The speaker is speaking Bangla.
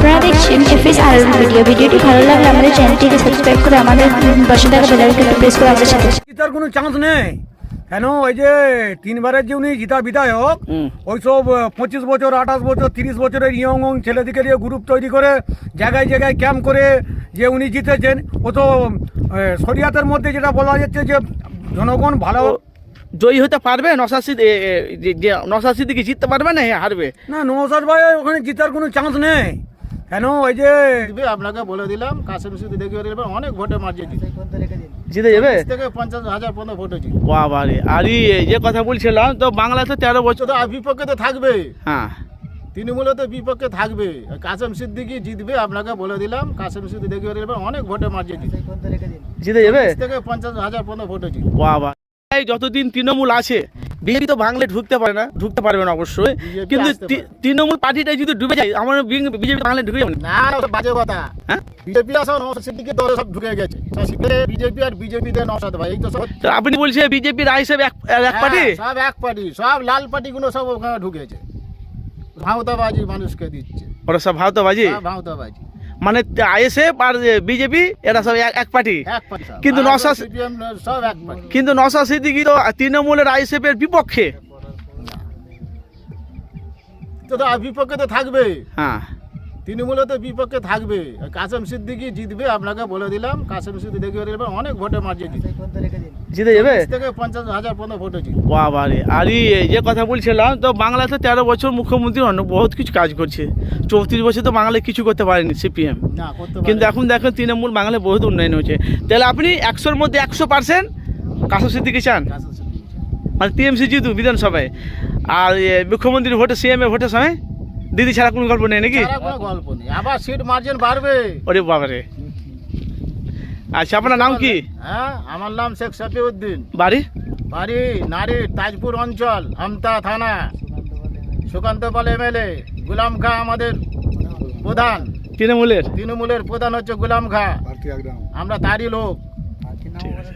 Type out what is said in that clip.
আপনারা দেখছেন এফএস আর ভিডিও। ভিডিওটি ভালো লাগলে আমাদের চ্যানেলটিকে সাবস্ক্রাইব করে আমাদের পাশে থাকা বেল আইকনটি প্রেস করে আমাদের সাথে। জিতার কোনো চান্স নেই কেন? ওই যে তিনবারের যে উনি জিতা বিধায়ক, ওইসব 25 বছর 28 বছর 30 বছরের ইয়ং ছেলেদিকে দিয়ে গ্রুপ তৈরি করে জায়গায় জায়গায় ক্যাম্প করে যে উনি জিতেছেন, ও তো শরিয়াতের মধ্যে যেটা বলা যাচ্ছে যে জনগণ ভালো জয়ী হতে পারবে। নওশাদ সিদ্দিকী জিততে পারবে না, হারবে না। নওশাদ ভাই ওখানে জিতার কোনো চান্স নেই কেন? ওই যে আপনাকে বলে দিলাম কাসেম সিদ্দিকী অনেক ভোটে মার্জিন জিতে যাবে থেকে 50,000 পর্যন্ত ভোট হয়েছে। বাবারে, আর যে কথা বলছিলাম তো বাংলাতে 13 বছর তো বিপক্ষে তো থাকবে, হ্যাঁ তৃণমূলে তো বিপক্ষে থাকবে। কাসেম সিদ্দিকী জিতবে, আপনাকে বলে দিলাম কাসেম সিদ্দিকী অনেক ভোটে মার্জিন জিতে যাবে থেকে 50,000 পর্যন্ত ভোট হয়েছে। বাবা, এই যতদিন তৃণমূল আছে বিজেপি তো বাংলায় ঢুকতে পারবে না অবশ্যই, কিন্তু তৃণমূল পার্টিটা যদি ডুবে যায় আমার বিজেপি বাংলায় ঢুকে যাবে না। বাজে কথা, হ্যাঁ বিজেপি আসা নওশাদ সিদ্দিকীর দলে সব ঢুকে গেছে। বিজেপি আর বিজেপি দেয় নওশাদ ভাই, এই তো সব। তো আপনি বলছেন বিজেপির আইসব এক পার্টি, সব এক পার্টি, সব লাল পার্টি গুলো সব ওখানে ঢুকেছে। ভাঁওতাবাজি মানুষকে দিচ্ছে, ওরা সব ভাওতাবাজি, ভাঁওতাবাজি। মানে আইএসএফ আর বিজেপি এরা সব এক পার্টি, এক পার্টি সব। কিন্তু আর নওশাদ CPM সব এক পার্টি। কিন্তু নওশাদ সিদ্দিকী তো তৃণমূলের আইএসএফ এর বিপক্ষে। তো বিপক্ষে তো থাকবে, হ্যাঁ তৃণমূলে তো বিপক্ষে থাকবে। কাসেম সিদ্দিকী জিতবে, আপনাকে বলে দিলাম কাসেম সিদ্দিকী অনেক ভোটে মার্জিন জিতে যাবে থেকে 50,000 পর্যন্ত ভোট হয়েছে। বাবারে, আর যে কথা বলছিলাম তো বাংলাতে 13 বছর মুখ্যমন্ত্রী অনেক বহুত কিছু কাজ করছে। 34 বছর তো বাংলায় কিছু করতে পারেনি সিপিএম, না করতে কিন্তু এখন দেখেন তৃণমূল বাংলায় বহুত উন্নয়ন হয়েছে। তাহলে আপনি 100-র মধ্যে 100% কাসেম সিদ্দিকী চান, কাসেম সিদ্দিকী। মানে টিএমসি জিতু বিধানসভায়, আর মুখ্যমন্ত্রী ভোটে সিএম এ ভোটের সময় দিদি ছাড়া কোনো গল্প নেই নাকি? ছাড়া কোনো গল্প নেই, আবার সিট মার্জিন বাড়বে। ওরে বাবারে। আচ্ছা, আপনার নাম কি? হ্যাঁ, আমার নাম শেখ শফিউদ্দিন, বাড়ি? বাড়ি নারী তাজপুর অঞ্চল, আমতা থানা। সুকান্ত পাল এমএলএ, গুলাম খা আমাদের প্রধান। তৃণমূলের তৃণমূলের প্রধান হচ্ছে গুলাম খা, আমরা তারই লোক। ঠিক আছে।